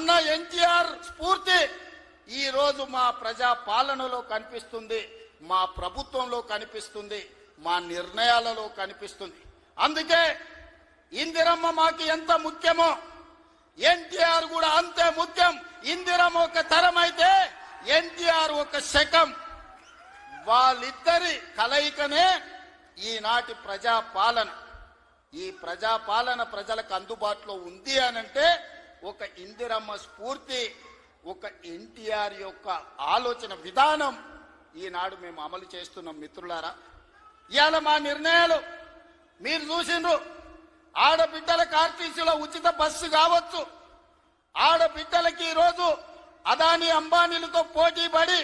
అన్న ఎన్టీఆర్ స్ఫూర్తి ఈ రోజు మా ప్రజా పాలనలో కనిపిస్తుంది, మా ప్రభుత్వంలో కనిపిస్తుంది, మా నిర్ణయాలలో కనిపిస్తుంది. అందుకే ఇందిరమ్మ మాకు ఎంత ముఖ్యమో ఎన్టీఆర్ కూడా అంతే ముఖ్యం. ఇందిరమ్మ ఒక తరం అయితే ఎన్టీఆర్ ఒక శకం. వాళ్ళిద్దరి కలయికనే ఈనాటి ప్రజాపాలన. ఈ ప్రజాపాలన ప్రజలకు అందుబాటులో ఉంది అనంటే ఒక ఇందిరమ్మ స్ఫూర్తి, ఒక ఎన్టీఆర్ యొక్క ఆలోచన విధానం ఈనాడు మేము అమలు చేస్తున్నాం. మిత్రులారా, ఇవాళ మా నిర్ణయాలు మీరు చూసిండ్రు. ఆడబిడ్డలకు ఆర్టీసీలో ఉచిత బస్సు కావచ్చు, ఆడబిడ్డలకి ఈరోజు అదానీ అంబానీలతో పోటీ పడి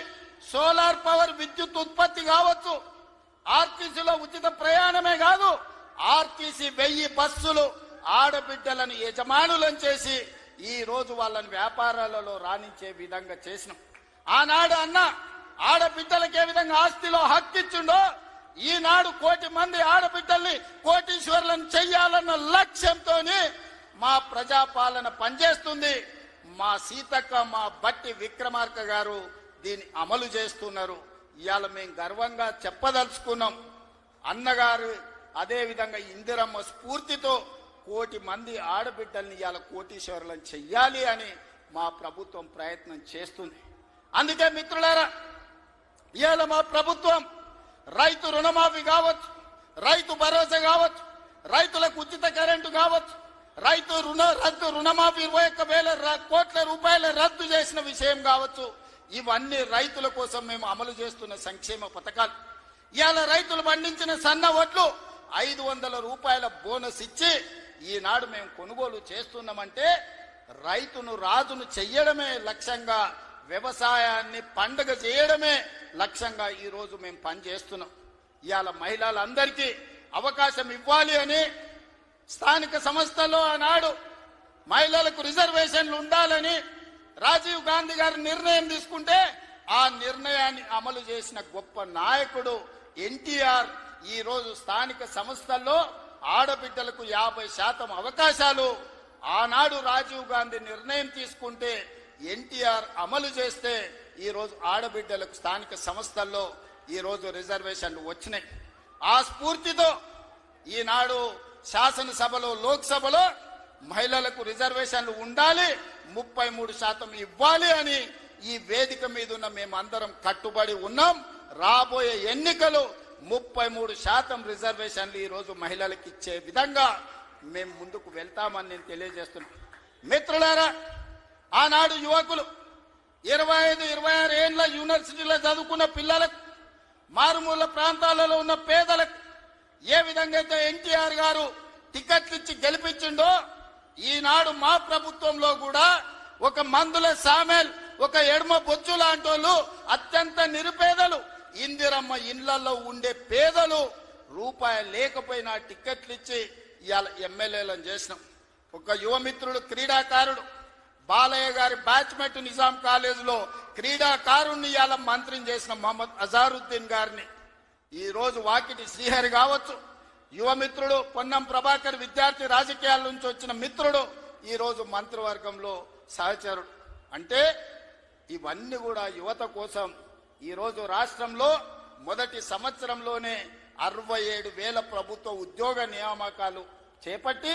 సోలార్ పవర్ విద్యుత్ ఉత్పత్తి కావచ్చు, ఆర్టీసీలో ఉచిత ప్రయాణమే కాదు, ఆర్టీసీ 1000 బస్సులు ఆడబిడ్డలను యజమానులను చేసి ఈ రోజు వాళ్ళని వ్యాపారాలలో రాణించే విధంగా చేసినాం. ఆనాడు అన్న ఆడబిడ్డలకు ఏ విధంగా ఆస్తిలో హక్కిచ్చిండో ఈనాడు 1 కోటి మంది ఆడబిడ్డల్ని కోటీశ్వర్లను చెయ్యాలన్న లక్ష్యంతో మా ప్రజాపాలన పనిచేస్తుంది. మా సీతక్క, మా బట్టి విక్రమార్క గారు దీన్ని అమలు చేస్తున్నారు. ఇవాళ మేము గర్వంగా చెప్పదలుచుకున్నాం, అన్నగారు అదే విధంగా ఇందిరమ్మ స్ఫూర్తితో 1 కోటి మంది ఆడబిడ్డల్ని ఇవాళ కోటీశ్వరులను చెయ్యాలి అని మా ప్రభుత్వం ప్రయత్నం చేస్తుంది. అందుకే మిత్రులారా, ఇవాళ మా ప్రభుత్వం రైతు రుణమాఫీ కావచ్చు, రైతు భరోసా కావచ్చు, రైతులకు ఉచిత కరెంటు కావచ్చు, రైతు రుణమాఫీ 21,000 కోట్ల రూపాయల రద్దు చేసిన విషయం కావచ్చు, ఇవన్నీ రైతుల కోసం మేము అమలు చేస్తున్న సంక్షేమ పథకాలు. ఇవాళ రైతులు పండించిన సన్న వడ్లు 500 రూపాయల బోనస్ ఇచ్చి ఈనాడు మేము కొనుగోలు చేస్తున్నామంటే రైతును రాజును చెయ్యడమే లక్ష్యంగా, వ్యవసాయాన్ని పండుగ చేయడమే లక్ష్యంగా ఈరోజు మేము పనిచేస్తున్నాం. ఇవాళ మహిళలందరికీ అవకాశం ఇవ్వాలి అని స్థానిక సంస్థల్లో ఆనాడు మహిళలకు రిజర్వేషన్లు ఉండాలని రాజీవ్ గాంధీ గారు నిర్ణయం తీసుకుంటే ఆ నిర్ణయాన్ని అమలు చేసిన గొప్ప నాయకుడు ఎన్టీఆర్. ఈ రోజు స్థానిక సంస్థల్లో ఆడబిడ్డలకు 50% అవకాశాలు ఆనాడు రాజీవ్ గాంధీ నిర్ణయం తీసుకుంటే ఎన్టీఆర్ అమలు చేస్తే ఈ రోజు ఆడబిడ్డలకు స్థానిక సంస్థల్లో ఈ రోజు రిజర్వేషన్లు వచ్చినాయి. ఆ స్ఫూర్తితో ఈనాడు శాసనసభలో, లోక్సభలో మహిళలకు రిజర్వేషన్లు ఉండాలి, 33% ఇవ్వాలి అని ఈ వేదిక మీద ఉన్న మేమందరం కట్టుబడి ఉన్నాం. రాబోయే ఎన్నికలు 33% రిజర్వేషన్లు ఈ రోజు మహిళలకు ఇచ్చే విధంగా మేము ముందుకు వెళ్తామని నేను తెలియజేస్తున్నాను. మిత్రులారా, ఆనాడు యువకులు 25-26 ఏళ్ల యూనివర్సిటీలో చదువుకున్న పిల్లలకు, మారుమూల ప్రాంతాలలో ఉన్న పేదలకు ఏ విధంగా అయితే ఎన్టీఆర్ గారు టికెట్లు ఇచ్చి గెలిపించిండో ఈనాడు మా ప్రభుత్వంలో కూడా ఒక మందుల సామెల్, ఒక ఎడమ బొచ్చు లాంటి వాళ్ళు, అత్యంత నిరుపేదలు, ఇందిరమ్మ ఇండ్లలో ఉండే పేదలు రూపాయి లేకపోయినా టికెట్లు ఇచ్చి ఇవాళ ఎమ్మెల్యేలను చేసినాం. ఒక యువమిత్రుడు, క్రీడాకారుడు బాలయ్య గారి బ్యాచ్మెట్ నిజాం కాలేజీలో క్రీడాకారుణ్ణి ఇవాళ మంత్రిని చేసిన మహమ్మద్ అజారుద్దీన్ గారిని, ఈ రోజు వాకిటి శ్రీహరి కావచ్చు, యువమిత్రుడు పొన్నం ప్రభాకర్ విద్యార్థి రాజకీయాల నుంచి వచ్చిన మిత్రుడు ఈ రోజు మంత్రివర్గంలో సహచరుడు. అంటే ఇవన్నీ కూడా యువత కోసం. ఈ రోజు రాష్ట్రంలో మొదటి సంవత్సరంలోనే 67,000 ప్రభుత్వ ఉద్యోగ నియామకాలు చేపట్టి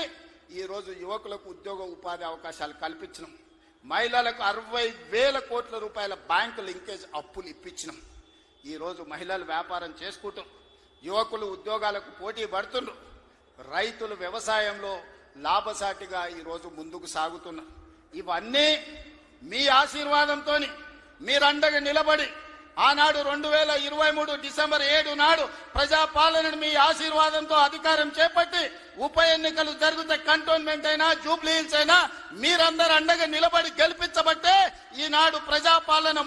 ఈ రోజు యువకులకు ఉద్యోగ ఉపాధి అవకాశాలు కల్పించినాం. మహిళలకు 60,000 కోట్ల రూపాయల బ్యాంకు లింకేజ్ అప్పులు ఇప్పించినాం. ఈ రోజు మహిళలు వ్యాపారం చేసుకుంటూ, యువకులు ఉద్యోగాలకు పోటీ పడుతుండ్రు, రైతులు వ్యవసాయంలో లాభసాటిగా ఈ రోజు ముందుకు సాగుతున్నారు. ఇవన్నీ మీ ఆశీర్వాదంతో మీరండగా నిలబడి ఆనాడు 2023 డిసెంబర్ 7 నాడు ప్రజాపాలనను మీ ఆశీర్వాదంతో అధికారం చేపట్టి ఉప ఎన్నికలు జరిగితే కంటోన్మెంట్ అయినా, జూబ్లీ హిల్స్ అయినా మీరందరూ అండగా నిలబడి గెలిపించబట్టే ఈనాడు ప్రజాపాలన